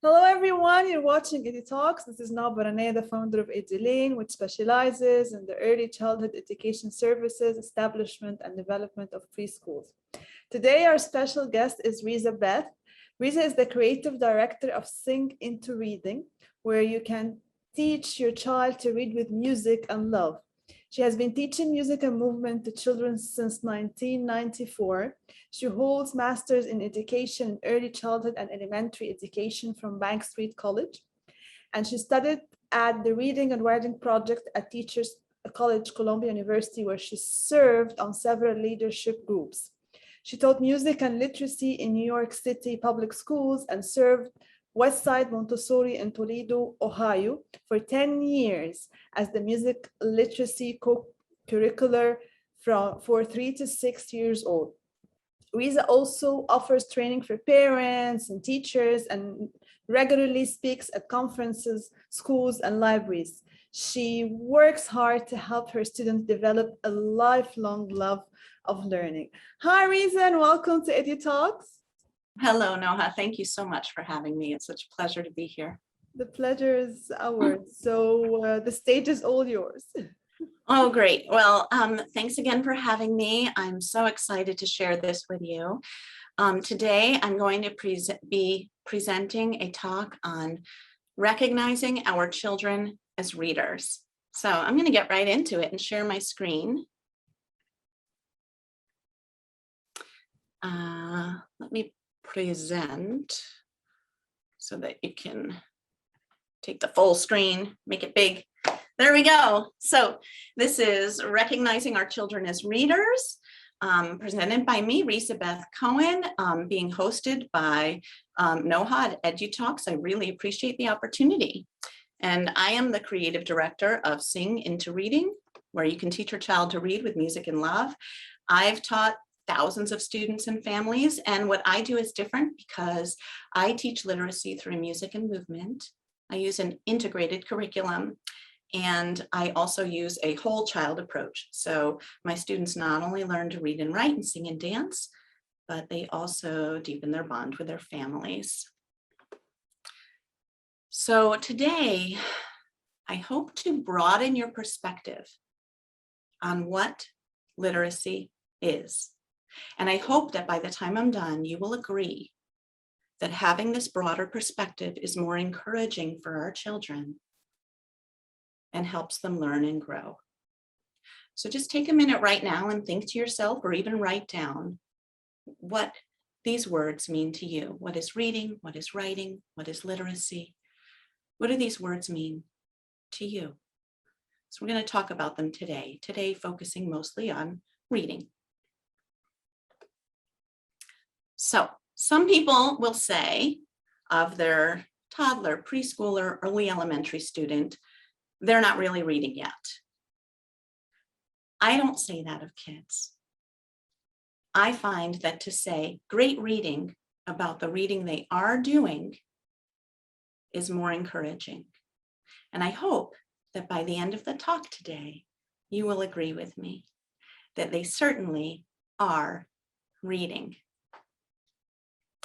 Hello everyone, you're watching Edutalk. This is Nabila Ranea, the founder of Edulane, which specializes in the early childhood education services, establishment, and development of preschools. Today, our special guest is Risa Beth. Risa is the creative director of Sing Into Reading, where you can teach your child to read with music and love. She has been teaching music and movement to children since 1994. She holds masters in education in early childhood and elementary education from Bank Street College. And she studied at the Reading and Writing Project at Teachers College, Columbia University, where she served on several leadership groups. She taught music and literacy in New York City public schools and served Westside Montessori in Toledo, Ohio, for 10 years as the music literacy co-curricular for 3 to 6 years old. Risa also offers training for parents and teachers and regularly speaks at conferences, schools, and libraries. She works hard to help her students develop a lifelong love of learning. Hi, Risa, and welcome to Edutalks. Hello, Noha. Thank you so much for having me. It's such a pleasure to be here. The pleasure is ours. So the stage is all yours. Oh, great. Well, thanks again for having me. I'm so excited to share this with you. Today, I'm going to be presenting a talk on recognizing our children as readers. So I'm going to get right into it and share my screen. Let me present so that you can take the full screen, make it big. There we go. So this is Recognizing Our Children as Readers, presented by me, Risa Beth Cohen, being hosted by Noha at Edutalks. I really appreciate the opportunity. And I am the creative director of Sing Into Reading, where you can teach your child to read with music and love. I've taught thousands of students and families, and what I do is different because I teach literacy through music and movement. I use an integrated curriculum, and I also use a whole child approach. So my students not only learn to read and write and sing and dance, but they also deepen their bond with their families. So today, I hope to broaden your perspective on what literacy is. And I hope that by the time I'm done, you will agree that having this broader perspective is more encouraging for our children and helps them learn and grow. So just take a minute right now and think to yourself, or even write down what these words mean to you. What is reading? What is writing? What is literacy? What do these words mean to you? So we're going to talk about them today. Today, focusing mostly on reading. So some people will say of their toddler, preschooler, early elementary student, they're not really reading yet. I don't say that of kids. I find that to say great reading about the reading they are doing is more encouraging. And I hope that by the end of the talk today, you will agree with me that they certainly are reading.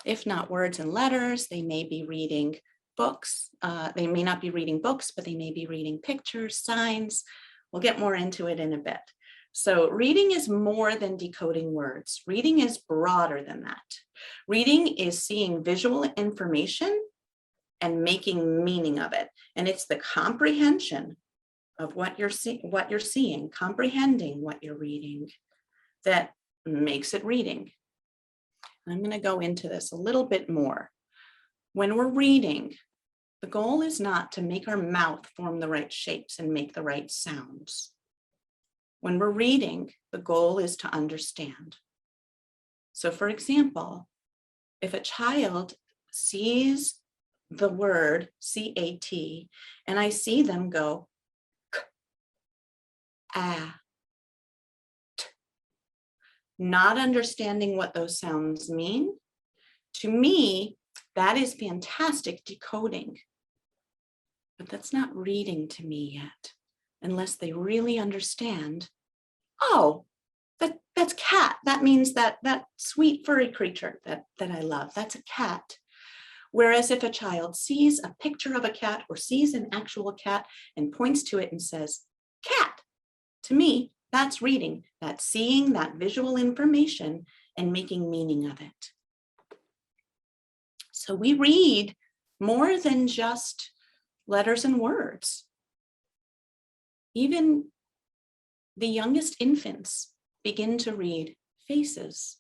If not words and letters, they may be reading books. They may not be reading books, but they may be reading pictures, signs. We'll get more into it in a bit. So reading is more than decoding words. Reading is broader than that. Reading is seeing visual information and making of it. And it's the comprehension of what you're seeing, comprehending what you're reading, that makes it reading. I'm going to go into this a little bit more. When we're reading, the goal is not to make our mouth form the right shapes and make the right sounds. When we're reading, the goal is to understand. So for example, if a child sees the word C-A-T and I see them go k, ah, not understanding what those sounds mean, to me, that is fantastic decoding. But that's not reading to me yet, unless they really understand, oh, that's cat. That means that sweet furry creature that I love, that's a cat. Whereas if a child sees a picture of a cat or sees an actual cat and points to it and says, cat, to me, that's reading, that's seeing that visual information and making meaning of it. So we read more than just letters and words. Even the youngest infants begin to read faces.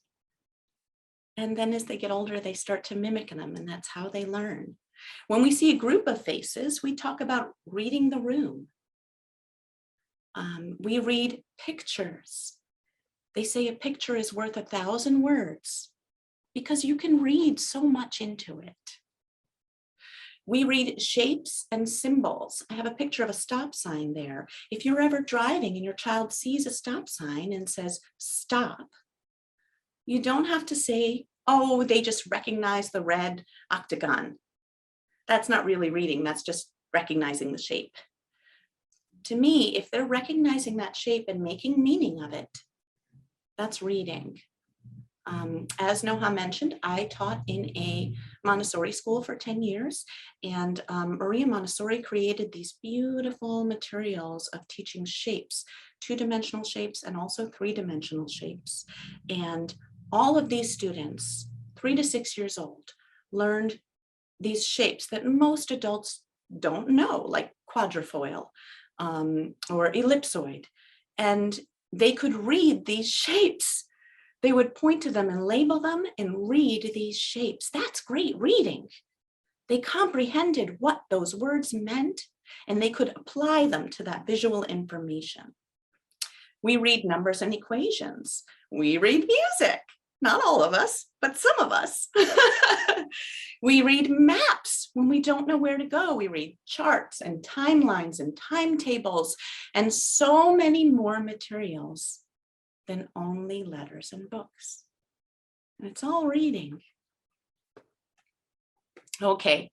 And then as they get older, they start to mimic them, and that's how they learn. When we see a group of faces, we talk about reading the room. We read pictures. They say a picture is worth 1,000 words because you can read so much into it. We read shapes and symbols. I have a picture of a stop sign there. If you're ever driving and your child sees a stop sign and says, stop, you don't have to say, oh, they just recognize the red octagon. That's not really reading, that's just recognizing the shape. To me, if they're recognizing that shape and making meaning of it, that's reading. As Noha mentioned, I taught in a Montessori school for 10 years, and Maria Montessori created these beautiful materials of teaching shapes, 2-dimensional shapes and also 3-dimensional shapes. And all of these students, 3 to 6 years old, learned these shapes that most adults don't know, like quadrifoil or ellipsoid. And they could read these shapes. They would point to them and label them and read these shapes. That's great reading. They comprehended what those words meant, and they could apply them to that visual information. We read numbers and equations. We read music. Not all of us, but some of us. We read maps when we don't know where to go. We read charts and timelines and timetables and so many more materials than only letters and books. And it's all reading. Okay,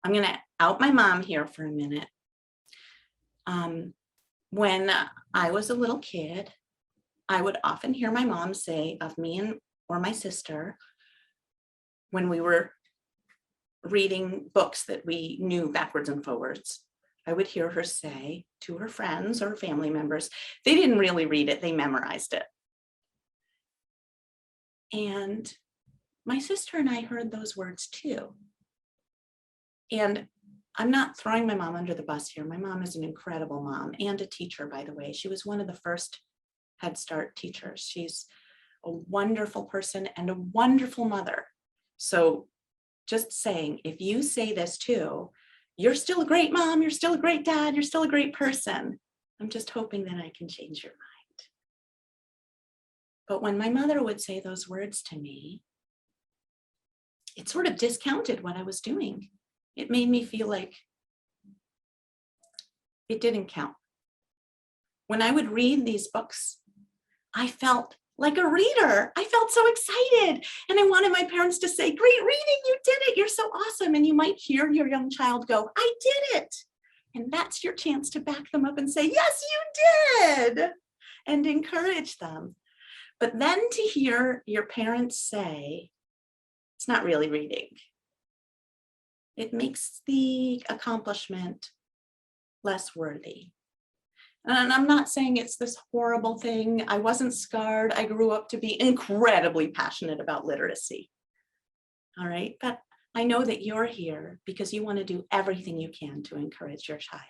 I'm gonna out my mom here for a minute. When I was a little kid, I would often hear my mom say of me or my sister, when we were reading books that we knew backwards and forwards, I would hear her say to her friends or family members, they didn't really read it, they memorized it. And my sister and I heard those words too. And I'm not throwing my mom under the bus here. My mom is an incredible mom and a teacher, by the way. She was one of the first Head Start teachers. She's a wonderful person and a wonderful mother. So just saying, if you say this too, you're still a great mom, you're still a great dad, you're still a great person. I'm just hoping that I can change your mind. But when my mother would say those words to me, it sort of discounted what I was doing. It made me feel like it didn't count. When I would read these books, I felt like a reader. I felt so excited. And I wanted my parents to say, great reading, you did it. You're so awesome. And you might hear your young child go, I did it. And that's your chance to back them up and say, yes, you did. And encourage them. But then to hear your parents say, it's not really reading. It makes the accomplishment less worthy. And I'm not saying it's this horrible thing. I wasn't scarred. I grew up to be incredibly passionate about literacy. All right, but I know that you're here because you want to do everything you can to encourage your child.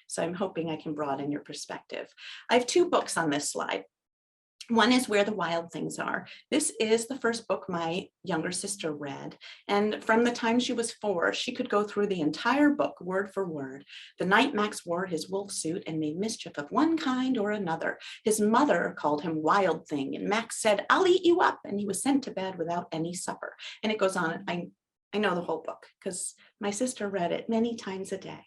So I'm hoping I can broaden your perspective. I have 2 books on this slide. One is Where the Wild Things Are. This is the first book my younger sister read. And from the time she was 4, she could go through the entire book word for word. The night Max wore his wolf suit and made mischief of one kind or another. His mother called him Wild Thing, and Max said, I'll eat you up. And he was sent to bed without any supper. And it goes on. I know the whole book because my sister read it many times a day.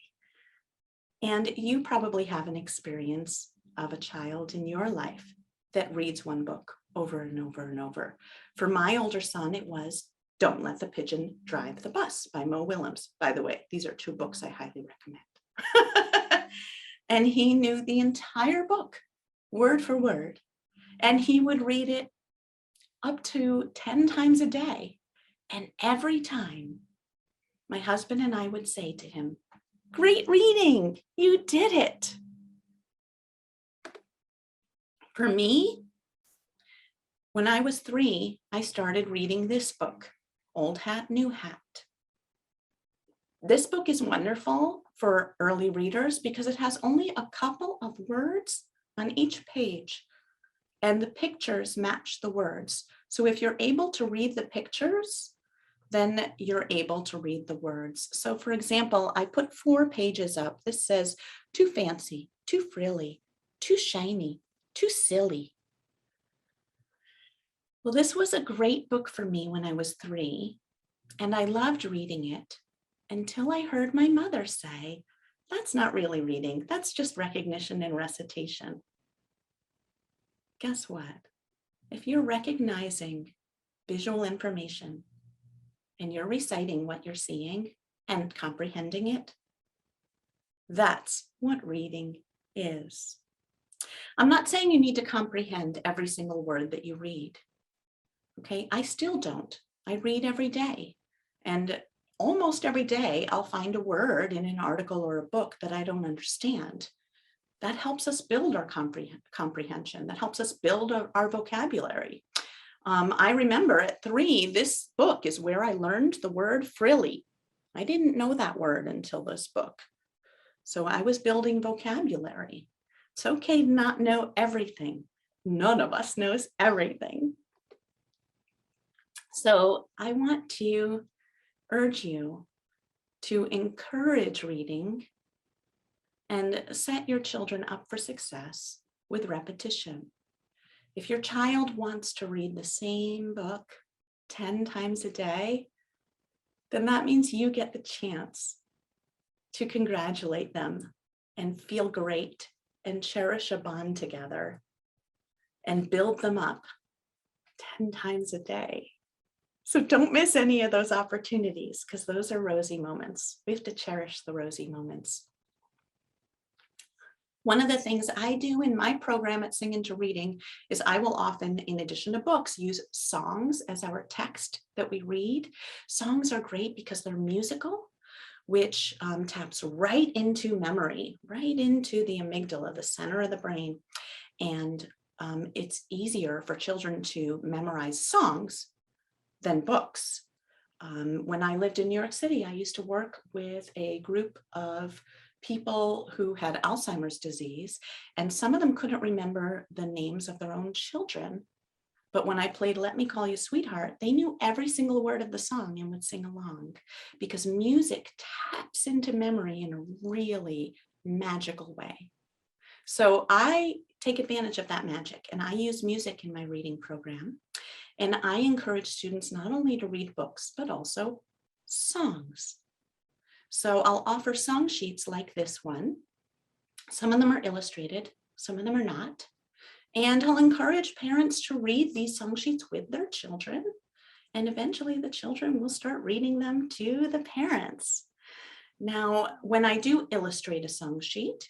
And you probably have an experience of a child in your life that reads one book over and over and over. For my older son, it was Don't Let the Pigeon Drive the Bus by Mo Willems. By the way, these are 2 books I highly recommend. And he knew the entire book, word for word. And he would read it up to 10 times a day. And every time my husband and I would say to him, "Great reading, you did it." For me, when I was 3, I started reading this book, Old Hat, New Hat. This book is wonderful for early readers because it has only a couple of words on each page, and the pictures match the words. So if you're able to read the pictures, then you're able to read the words. So for example, I put 4 pages up. This says, too fancy, too frilly, too shiny, too silly. Well, this was a great book for me when I was 3, and I loved reading it until I heard my mother say, "That's not really reading, that's just recognition and recitation." Guess what? If you're recognizing visual information and you're reciting what you're seeing and comprehending it, that's what reading is. I'm not saying you need to comprehend every single word that you read. Okay, I still don't. I read every day, and almost every day I'll find a word in an article or a book that I don't understand. That helps us build our comprehension. That helps us build our vocabulary. I remember at 3, this book is where I learned the word frilly. I didn't know that word until this book. So I was building vocabulary. It's okay to not know everything. None of us knows everything. So I want to urge you to encourage reading and set your children up for success with repetition. If your child wants to read the same book 10 times a day, then that means you get the chance to congratulate them and feel great and cherish a bond together and build them up 10 times a day. So don't miss any of those opportunities, because those are rosy moments. We have to cherish the rosy moments. One of the things I do in my program at Sing Into Reading is I will often, in addition to books, use songs as our text that we read. Songs are great because they're musical, which taps right into memory, right into the amygdala, the center of the brain. And it's easier for children to memorize songs than books. When I lived in New York City, I used to work with a group of people who had Alzheimer's disease, and some of them couldn't remember the names of their own children. But when I played Let Me Call You Sweetheart, they knew every single word of the song and would sing along, because music taps into memory in a really magical way. So I take advantage of that magic, and I use music in my reading program. And I encourage students not only to read books, but also songs. So I'll offer song sheets like this one. Some of them are illustrated, some of them are not. And I'll encourage parents to read these song sheets with their children. And eventually the children will start reading them to the parents. Now, when I do illustrate a song sheet,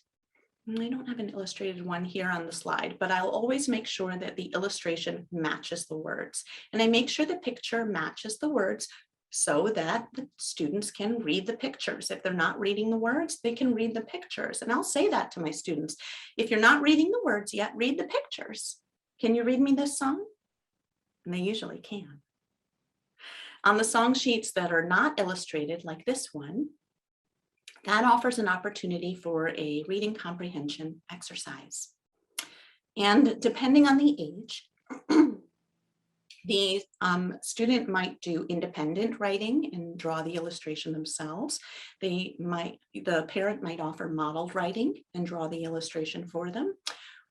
I don't have an illustrated one here on the slide, but I'll always make sure that the illustration matches the words. And I make sure the picture matches the words so that the students can read the pictures. If they're not reading the words, they can read the pictures. And I'll say that to my students. If you're not reading the words yet, read the pictures. Can you read me this song? And they usually can. On the song sheets that are not illustrated, like this one, that offers an opportunity for a reading comprehension exercise. And depending on the age, the student might do independent writing and draw the illustration themselves. The parent might offer modeled writing and draw the illustration for them.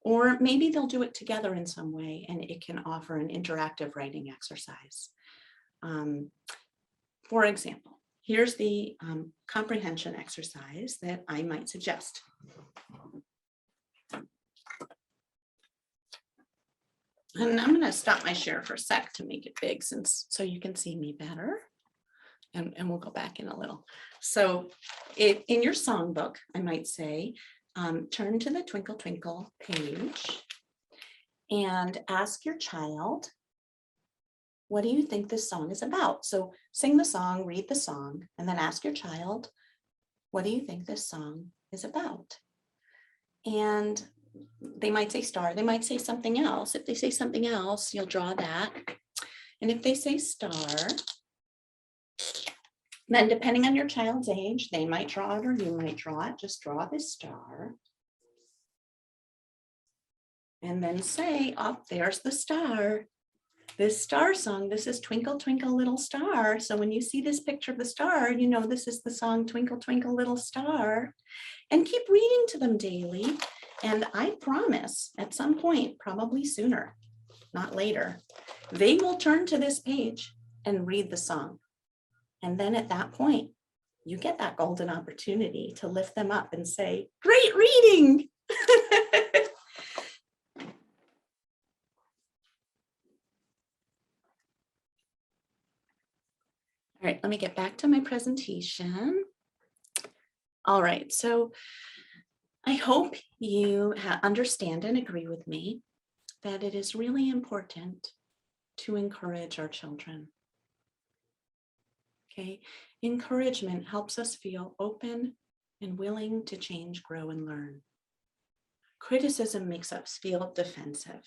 Or maybe they'll do it together in some way, and it can offer an interactive writing exercise. For example, here's the comprehension exercise that I might suggest. And I'm going to stop my share for a sec to make it big, so you can see me better. And we'll go back in a little. So in your songbook, I might say, turn to the Twinkle Twinkle page and ask your child what do you think this song is about? So sing the song, read the song, and then ask your child, what do you think this song is about? And they might say star, they might say something else. If they say something else, you'll draw that. And if they say star, then depending on your child's age, they might draw it or you might draw it. Just draw this star. And then say, oh, there's the star. This star song, this is Twinkle, Twinkle, Little Star. So when you see this picture of the star, you know this is the song Twinkle, Twinkle, Little Star. And keep reading to them daily. And I promise at some point, probably sooner, not later, they will turn to this page and read the song. And then at that point, you get that golden opportunity to lift them up and say, great reading. All right, let me get back to my presentation. All right, so I hope you understand and agree with me that it is really important to encourage our children. Okay, encouragement helps us feel open and willing to change, grow, and learn. Criticism makes us feel defensive.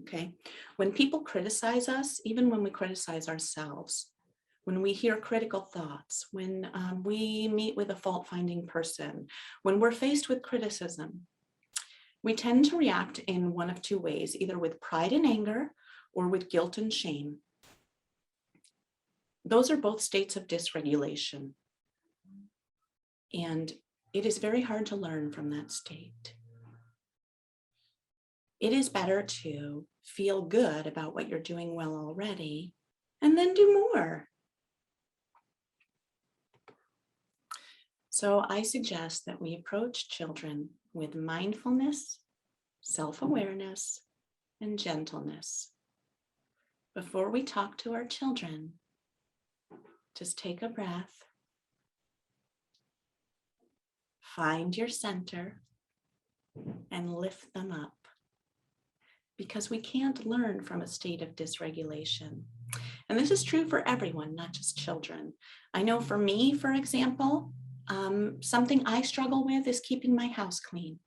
Okay, when people criticize us, even when we criticize ourselves, when we hear critical thoughts, when we meet with a fault-finding person, when we're faced with criticism, we tend to react in one of two ways, either with pride and anger or with guilt and shame. Those are both states of dysregulation. And it is very hard to learn from that state. It is better to feel good about what you're doing well already and then do more. So I suggest that we approach children with mindfulness, self-awareness, and gentleness. Before we talk to our children, just take a breath, find your center, and lift them up. Because we can't learn from a state of dysregulation. And this is true for everyone, not just children. I know for me, for example, something I struggle with is keeping my house clean,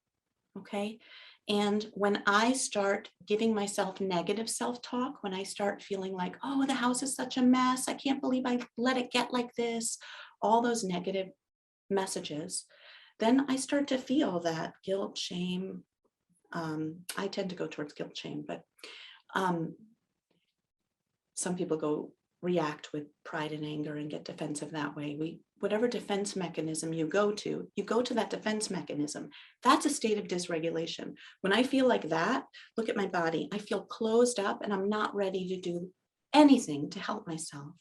okay? And when I start giving myself negative self-talk, when I start feeling like, oh, the house is such a mess, I can't believe I let it get like this, all those negative messages, then I start to feel that guilt, shame. I tend to go towards guilt, shame, but some people react with pride and anger and get defensive that way. Whatever defense mechanism you go to that defense mechanism. That's a state of dysregulation. When I feel like that, look at my body. I feel closed up and I'm not ready to do anything to help myself.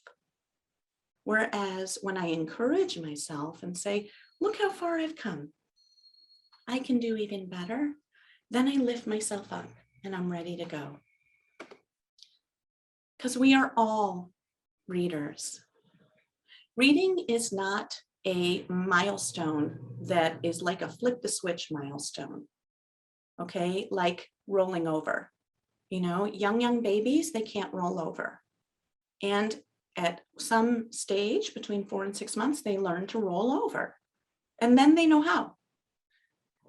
Whereas when I encourage myself and say, look how far I've come, I can do even better, then I lift myself up and I'm ready to go. Because we are all readers. Reading is not a milestone that is like a flip the switch milestone, okay? Like rolling over. You know, young babies, they can't roll over. And at some stage between 4 and 6 months, they learn to roll over. And then they know how.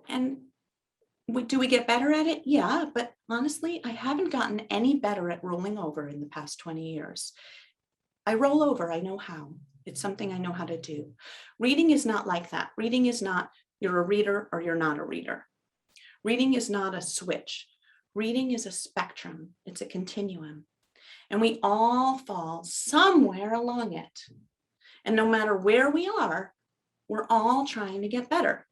And do we get better at it? Yeah, but honestly, I haven't gotten any better at rolling over in the past 20 years. I roll over, I know how. It's something I know how to do. Reading is not like that. Reading is not you're a reader or you're not a reader. Reading is not a switch. Reading is a spectrum. It's a continuum. And we all fall somewhere along it. And no matter where we are, we're all trying to get better.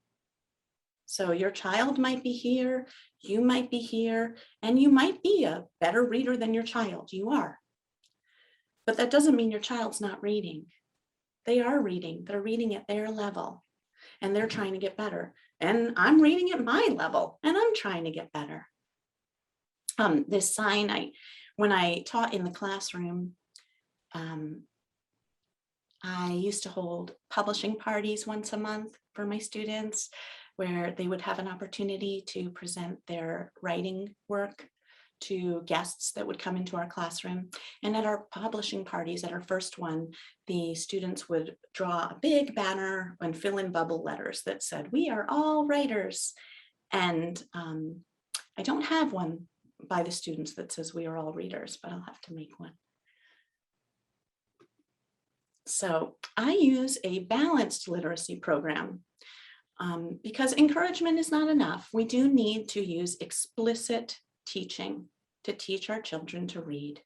So your child might be here, you might be here, and you might be a better reader than your child. You are. But that doesn't mean your child's not reading. They are reading. They're reading at their level, and they're trying to get better. And I'm reading at my level, and I'm trying to get better. This sign, when I taught in the classroom, I used to hold publishing parties once a month for my students, where they would have an opportunity to present their writing work to guests that would come into our classroom. And at our publishing parties, at our first one, the students would draw a big banner and fill in bubble letters that said, "We are all writers." And I don't have one by the students that says "We are all readers," but I'll have to make one. So I use a balanced literacy program because encouragement is not enough. We do need to use explicit teaching to teach our children to read.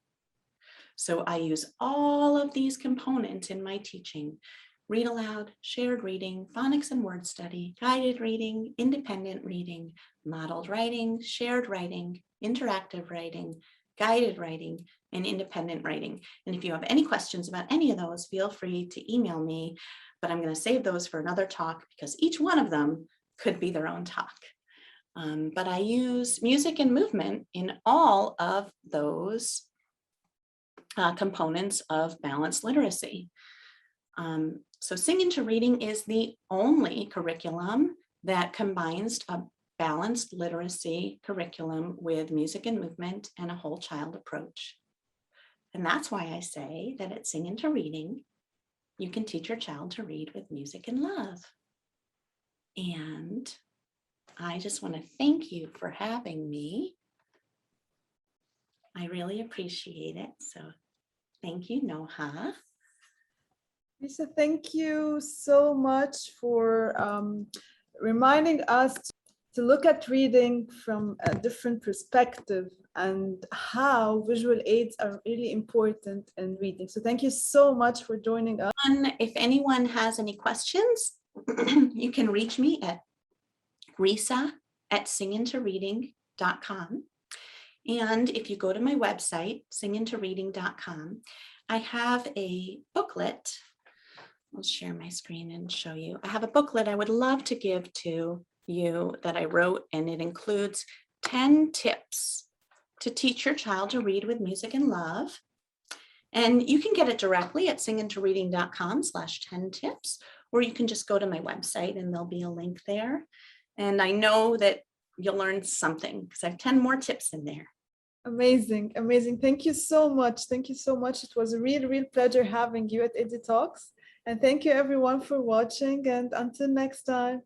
So I use all of these components in my teaching: read aloud, shared reading, phonics and word study, guided reading, independent reading, modeled writing, shared writing, interactive writing, guided writing, and independent writing. And if you have any questions about any of those, feel free to email me, but I'm going to save those for another talk because each one of them could be their own talk. But I use music and movement in all of those components of balanced literacy. So Sing Into Reading is the only curriculum that combines a balanced literacy curriculum with music and movement and a whole child approach. And that's why I say that at Sing Into Reading, you can teach your child to read with music and love. And I just want to thank you for having me. I really appreciate it. So thank you, Noha. Risa, thank you so much for reminding us to look at reading from a different perspective and how visual aids are really important in reading. So thank you so much for joining us. If anyone has any questions, you can reach me at Risa@singintoreading.com. And if you go to my website, singintoreading.com, I have a booklet. I'll share my screen and show you. I have a booklet I would love to give to you that I wrote, and it includes 10 tips to teach your child to read with music and love. And you can get it directly at singintoreading.com/10tips, or you can just go to my website and there'll be a link there. And I know that you'll learn something because I have 10 more tips in there. Amazing, amazing. Thank you so much. Thank you so much. It was a real pleasure having you at Edutalks. And thank you everyone for watching, and until next time.